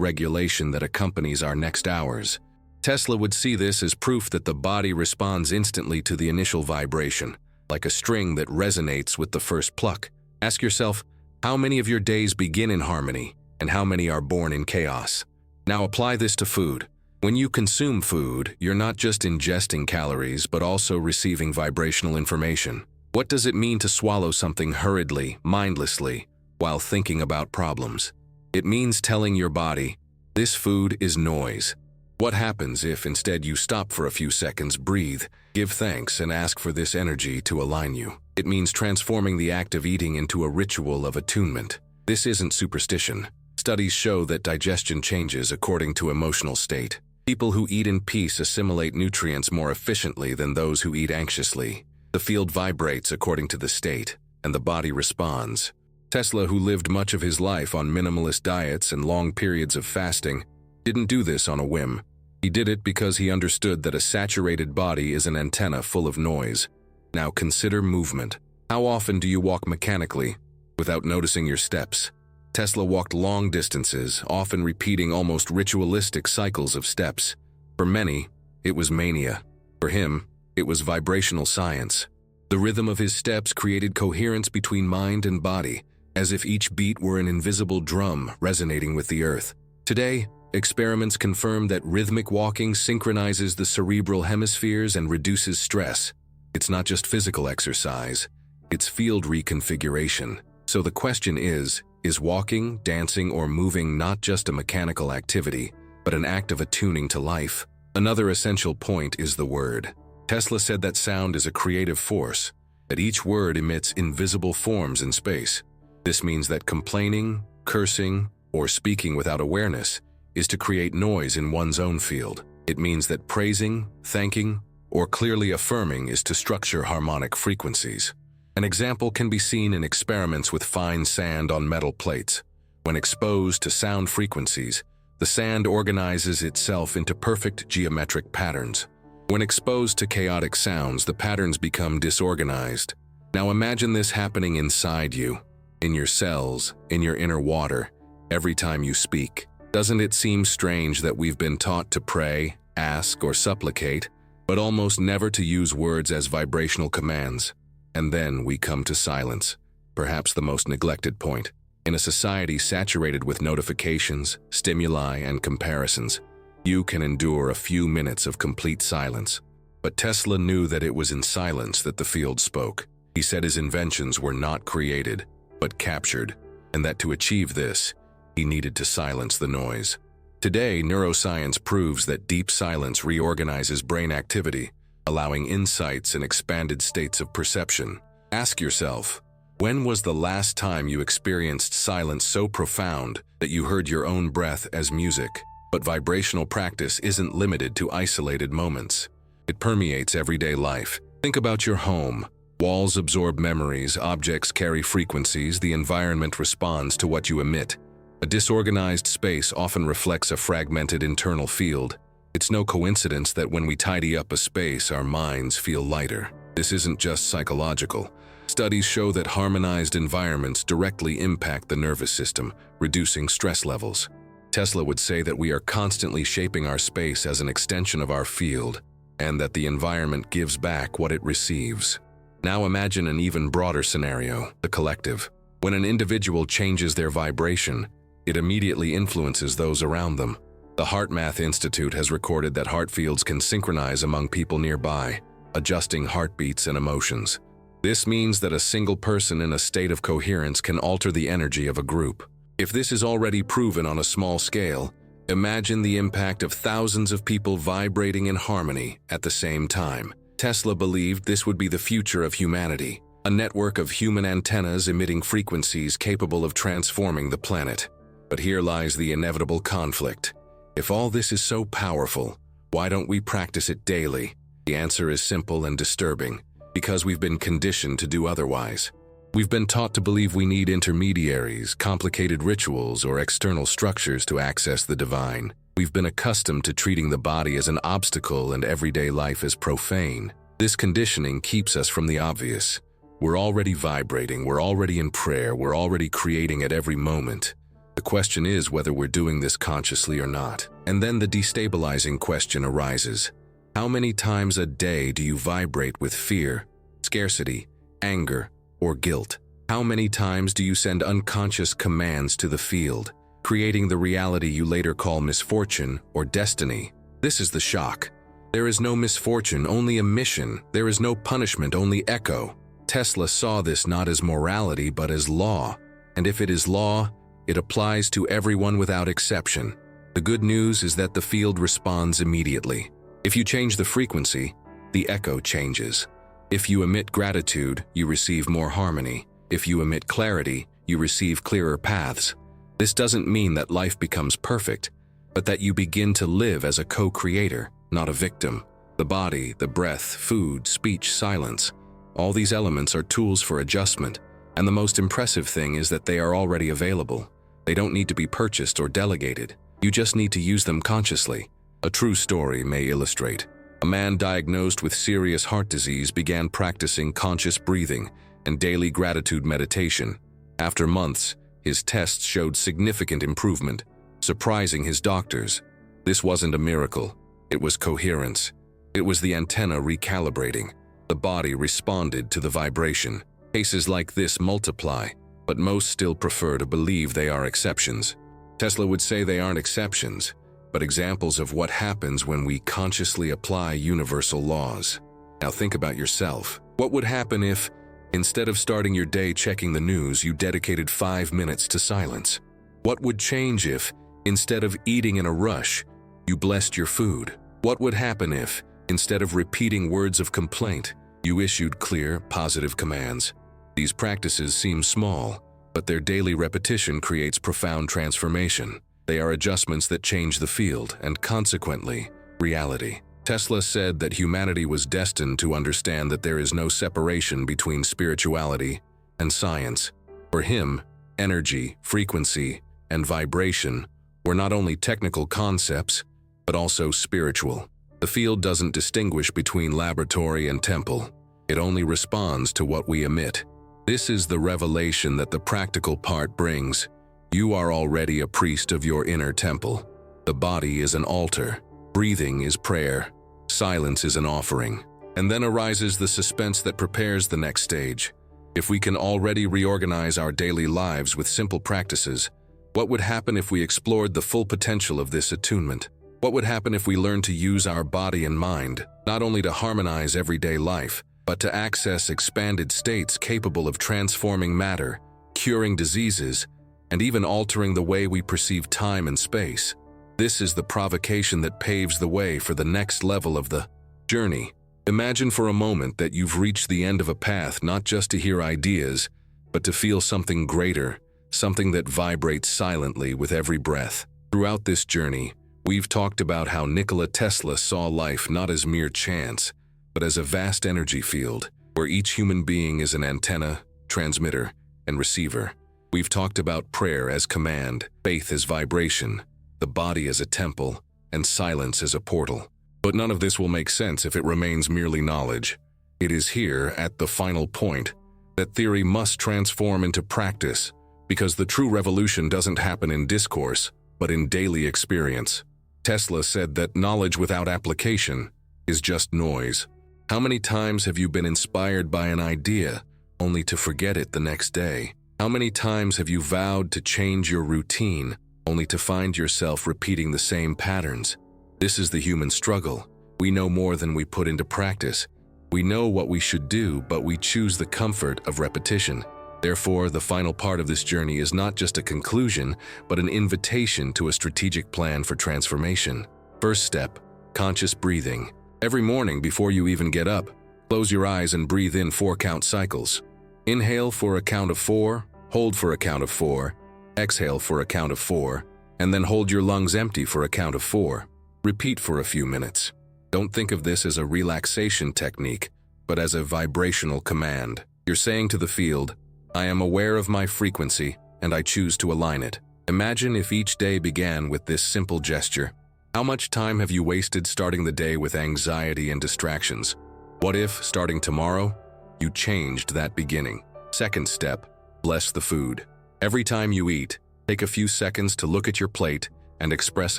Speaker 1: regulation that accompanies our next hours. Tesla would see this as proof that the body responds instantly to the initial vibration, like a string that resonates with the first pluck. Ask yourself, how many of your days begin in harmony, and how many are born in chaos? Now apply this to food. When you consume food, you're not just ingesting calories, but also receiving vibrational information. What does it mean to swallow something hurriedly, mindlessly, while thinking about problems? It means telling your body, this food is noise. What happens if instead you stop for a few seconds, breathe, give thanks, and ask for this energy to align you? It means transforming the act of eating into a ritual of attunement. This isn't superstition. Studies show that digestion changes according to emotional state. People who eat in peace assimilate nutrients more efficiently than those who eat anxiously. The field vibrates according to the state, and the body responds. Tesla, who lived much of his life on minimalist diets and long periods of fasting, didn't do this on a whim. He did it because he understood that a saturated body is an antenna full of noise. Now consider movement. How often do you walk mechanically, without noticing your steps? Tesla walked long distances, often repeating almost ritualistic cycles of steps. For many, it was mania. For him, it was vibrational science. The rhythm of his steps created coherence between mind and body, as if each beat were an invisible drum resonating with the earth. Today, experiments confirm that rhythmic walking synchronizes the cerebral hemispheres and reduces stress. It's not just physical exercise, it's field reconfiguration. So the question is walking, dancing, or moving not just a mechanical activity, but an act of attuning to life? Another essential point is the word. Tesla said that sound is a creative force, that each word emits invisible forms in space. This means that complaining, cursing, or speaking without awareness is to create noise in one's own field. It means that praising, thanking, or clearly affirming is to structure harmonic frequencies. An example can be seen in experiments with fine sand on metal plates. When exposed to sound frequencies, the sand organizes itself into perfect geometric patterns. When exposed to chaotic sounds, the patterns become disorganized. Now imagine this happening inside you, in your cells, in your inner water, every time you speak. Doesn't it seem strange that we've been taught to pray, ask, or supplicate, but almost never to use words as vibrational commands? And then we come to silence, perhaps the most neglected point. In a society saturated with notifications, stimuli, and comparisons, you can endure a few minutes of complete silence. But Tesla knew that it was in silence that the field spoke. He said his inventions were not created, but captured, and that to achieve this, he needed to silence the noise. Today, neuroscience proves that deep silence reorganizes brain activity, allowing insights and expanded states of perception. Ask yourself, when was the last time you experienced silence so profound that you heard your own breath as music? But vibrational practice isn't limited to isolated moments. It permeates everyday life. Think about your home. Walls absorb memories, objects carry frequencies, the environment responds to what you emit. A disorganized space often reflects a fragmented internal field. It's no coincidence that when we tidy up a space, our minds feel lighter. This isn't just psychological. Studies show that harmonized environments directly impact the nervous system, reducing stress levels. Tesla would say that we are constantly shaping our space as an extension of our field, and that the environment gives back what it receives. Now imagine an even broader scenario, the collective. When an individual changes their vibration, it immediately influences those around them. The HeartMath Institute has recorded that heart fields can synchronize among people nearby, adjusting heartbeats and emotions. This means that a single person in a state of coherence can alter the energy of a group. If this is already proven on a small scale, imagine the impact of thousands of people vibrating in harmony at the same time. Tesla believed this would be the future of humanity, a network of human antennas emitting frequencies capable of transforming the planet. But here lies the inevitable conflict. If all this is so powerful, why don't we practice it daily? The answer is simple and disturbing, because we've been conditioned to do otherwise. We've been taught to believe we need intermediaries, complicated rituals, or external structures to access the divine. We've been accustomed to treating the body as an obstacle and everyday life as profane. This conditioning keeps us from the obvious. We're already vibrating, we're already in prayer, we're already creating at every moment. The question is whether we're doing this consciously or not. And then the destabilizing question arises. How many times a day do you vibrate with fear, scarcity, anger, or guilt? How many times do you send unconscious commands to the field, creating the reality you later call misfortune or destiny? This is the shock. There is no misfortune, only a mission. There is no punishment, only echo. Tesla saw this not as morality but as law. And if it is law, it applies to everyone without exception. The good news is that the field responds immediately. If you change the frequency, the echo changes. If you emit gratitude, you receive more harmony. If you emit clarity, you receive clearer paths. This doesn't mean that life becomes perfect, but that you begin to live as a co-creator, not a victim. The body, the breath, food, speech, silence, all these elements are tools for adjustment, and the most impressive thing is that they are already available. They don't need to be purchased or delegated. You just need to use them consciously. A true story may illustrate. A man diagnosed with serious heart disease began practicing conscious breathing and daily gratitude meditation. After months, his tests showed significant improvement, surprising his doctors. This wasn't a miracle. It was coherence. It was the antenna recalibrating. The body responded to the vibration. Cases like this multiply, but most still prefer to believe they are exceptions. Tesla would say they aren't exceptions, but examples of what happens when we consciously apply universal laws. Now think about yourself. What would happen if, instead of starting your day checking the news, you dedicated 5 minutes to silence? What would change if, instead of eating in a rush, you blessed your food? What would happen if, instead of repeating words of complaint, you issued clear, positive commands? These practices seem small, but their daily repetition creates profound transformation. They are adjustments that change the field and, consequently, reality. Tesla said that humanity was destined to understand that there is no separation between spirituality and science. For him, energy, frequency, and vibration were not only technical concepts, but also spiritual. The field doesn't distinguish between laboratory and temple. It only responds to what we emit. This is the revelation that the practical part brings. You are already a priest of your inner temple. The body is an altar. Breathing is prayer. Silence is an offering. And then arises the suspense that prepares the next stage. If we can already reorganize our daily lives with simple practices, what would happen if we explored the full potential of this attunement? What would happen if we learned to use our body and mind, not only to harmonize everyday life, but to access expanded states capable of transforming matter, curing diseases, and even altering the way we perceive time and space? This is the provocation that paves the way for the next level of the journey. Imagine for a moment that you've reached the end of a path not just to hear ideas, but to feel something greater, something that vibrates silently with every breath. Throughout this journey, we've talked about how Nikola Tesla saw life not as mere chance, but as a vast energy field, where each human being is an antenna, transmitter, and receiver. We've talked about prayer as command, faith as vibration, the body as a temple, and silence as a portal. But none of this will make sense if it remains merely knowledge. It is here, at the final point, that theory must transform into practice, because the true revolution doesn't happen in discourse, but in daily experience. Tesla said that knowledge without application is just noise. How many times have you been inspired by an idea, only to forget it the next day? How many times have you vowed to change your routine, only to find yourself repeating the same patterns? This is the human struggle. We know more than we put into practice. We know what we should do, but we choose the comfort of repetition. Therefore, the final part of this journey is not just a conclusion, but an invitation to a strategic plan for transformation. First step, conscious breathing. Every morning before you even get up, close your eyes and breathe in 4-count cycles. Inhale for a count of 4, hold for a count of 4, exhale for a count of 4, and then hold your lungs empty for a count of 4. Repeat for a few minutes. Don't think of this as a relaxation technique, but as a vibrational command. You're saying to the field, I am aware of my frequency, and I choose to align it. Imagine if each day began with this simple gesture. How much time have you wasted starting the day with anxiety and distractions? What if, starting tomorrow, you changed that beginning? Second step, bless the food. Every time you eat, take a few seconds to look at your plate and express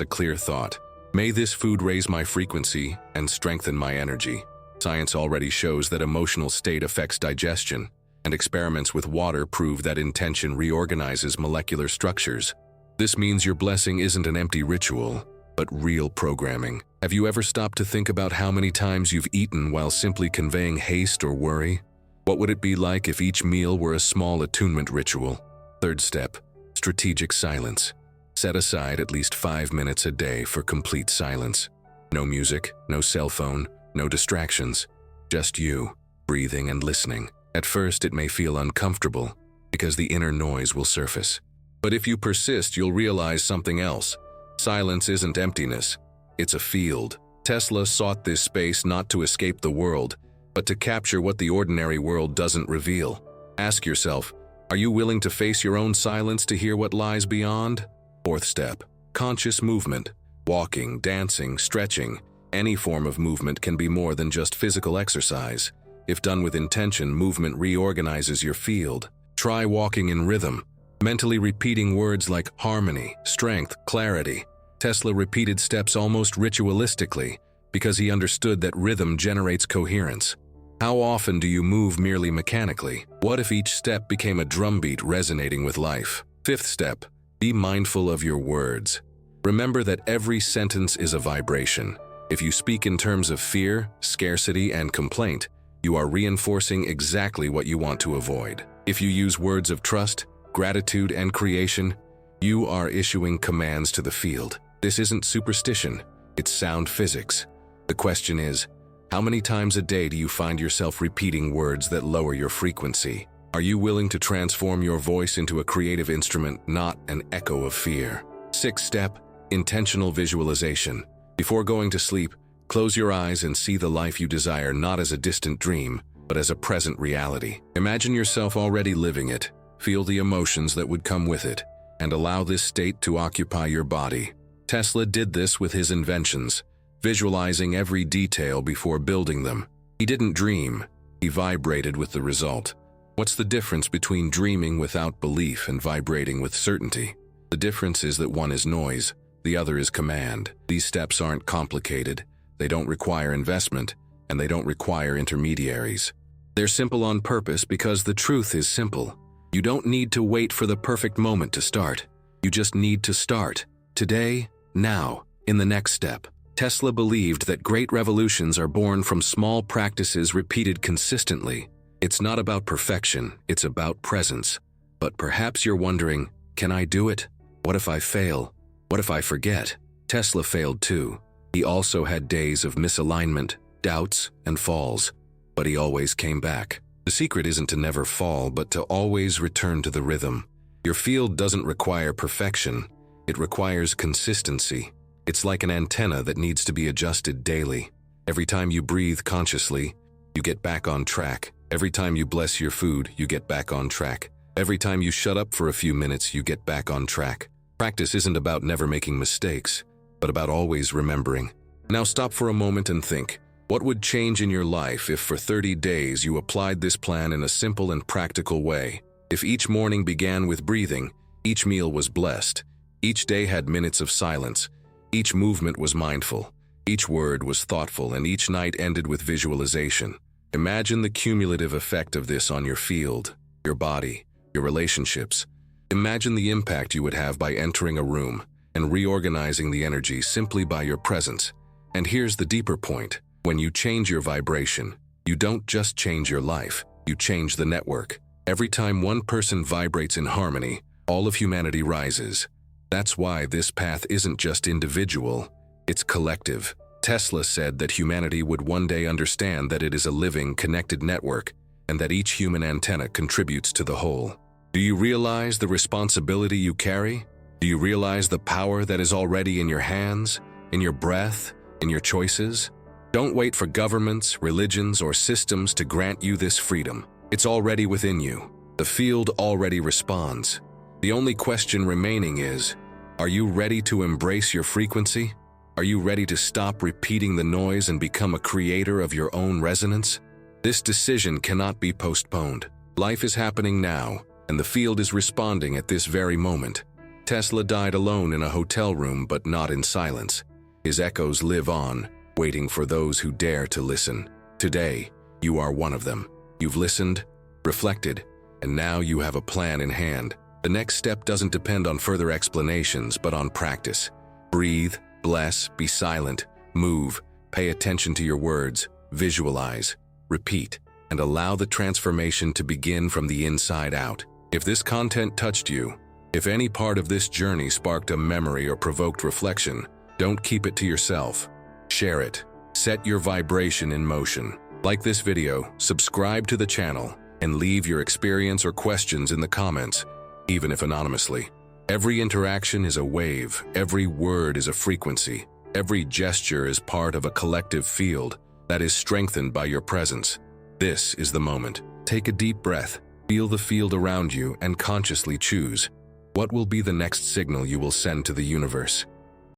Speaker 1: a clear thought. May this food raise my frequency and strengthen my energy. Science already shows that emotional state affects digestion, and experiments with water prove that intention reorganizes molecular structures. This means your blessing isn't an empty ritual, but real programming. Have you ever stopped to think about how many times you've eaten while simply conveying haste or worry? What would it be like if each meal were a small attunement ritual? Third step, strategic silence. Set aside at least 5 minutes a day for complete silence. No music, no cell phone, no distractions. Just you, breathing and listening. At first, it may feel uncomfortable because the inner noise will surface. But if you persist, you'll realize something else. Silence isn't emptiness, it's a field. Tesla sought this space not to escape the world, but to capture what the ordinary world doesn't reveal. Ask yourself, are you willing to face your own silence to hear what lies beyond? Fourth step, conscious movement. Walking, dancing, stretching, any form of movement can be more than just physical exercise. If done with intention, movement reorganizes your field. Try walking in rhythm, mentally repeating words like harmony, strength, clarity. Tesla repeated steps almost ritualistically because he understood that rhythm generates coherence. How often do you move merely mechanically? What if each step became a drumbeat resonating with life? Fifth step, be mindful of your words. Remember that every sentence is a vibration. If you speak in terms of fear, scarcity, and complaint, you are reinforcing exactly what you want to avoid. If you use words of trust, gratitude, and creation, you are issuing commands to the field. This isn't superstition, it's sound physics. The question is, how many times a day do you find yourself repeating words that lower your frequency? Are you willing to transform your voice into a creative instrument, not an echo of fear? Sixth step, intentional visualization. Before going to sleep, close your eyes and see the life you desire not as a distant dream, but as a present reality. Imagine yourself already living it, feel the emotions that would come with it, and allow this state to occupy your body. Tesla did this with his inventions, visualizing every detail before building them. He didn't dream, he vibrated with the result. What's the difference between dreaming without belief and vibrating with certainty? The difference is that one is noise, the other is command. These steps aren't complicated, they don't require investment, and they don't require intermediaries. They're simple on purpose because the truth is simple. You don't need to wait for the perfect moment to start. You just need to start. Today, now, in the next step. Tesla believed that great revolutions are born from small practices repeated consistently. It's not about perfection, it's about presence. But perhaps you're wondering, can I do it? What if I fail? What if I forget? Tesla failed too. He also had days of misalignment, doubts, and falls. But he always came back. The secret isn't to never fall, but to always return to the rhythm. Your field doesn't require perfection, it requires consistency. It's like an antenna that needs to be adjusted daily. Every time you breathe consciously, you get back on track. Every time you bless your food, you get back on track. Every time you shut up for a few minutes, you get back on track. Practice isn't about never making mistakes, but about always remembering. Now stop for a moment and think. What would change in your life if for 30 days you applied this plan in a simple and practical way? If each morning began with breathing, each meal was blessed, each day had minutes of silence, each movement was mindful, each word was thoughtful, and each night ended with visualization. Imagine the cumulative effect of this on your field, your body, your relationships. Imagine the impact you would have by entering a room and reorganizing the energy simply by your presence. And here's the deeper point. When you change your vibration, you don't just change your life, you change the network. Every time one person vibrates in harmony, all of humanity rises. That's why this path isn't just individual, it's collective. Tesla said that humanity would one day understand that it is a living, connected network, and that each human antenna contributes to the whole. Do you realize the responsibility you carry? Do you realize the power that is already in your hands, in your breath, in your choices? Don't wait for governments, religions, or systems to grant you this freedom. It's already within you. The field already responds. The only question remaining is, are you ready to embrace your frequency? Are you ready to stop repeating the noise and become a creator of your own resonance? This decision cannot be postponed. Life is happening now, and the field is responding at this very moment. Tesla died alone in a hotel room, but not in silence. His echoes live on, waiting for those who dare to listen. Today, you are one of them. You've listened, reflected, and now you have a plan in hand. The next step doesn't depend on further explanations, but on practice. Breathe, bless, be silent, move, pay attention to your words, visualize, repeat, and allow the transformation to begin from the inside out. If this content touched you, if any part of this journey sparked a memory or provoked reflection, don't keep it to yourself. Share it. Set your vibration in motion. Like this video, subscribe to the channel, and leave your experience or questions in the comments, even if anonymously. Every interaction is a wave, every word is a frequency, every gesture is part of a collective field that is strengthened by your presence. This is the moment. Take a deep breath, feel the field around you, and consciously choose what will be the next signal you will send to the universe.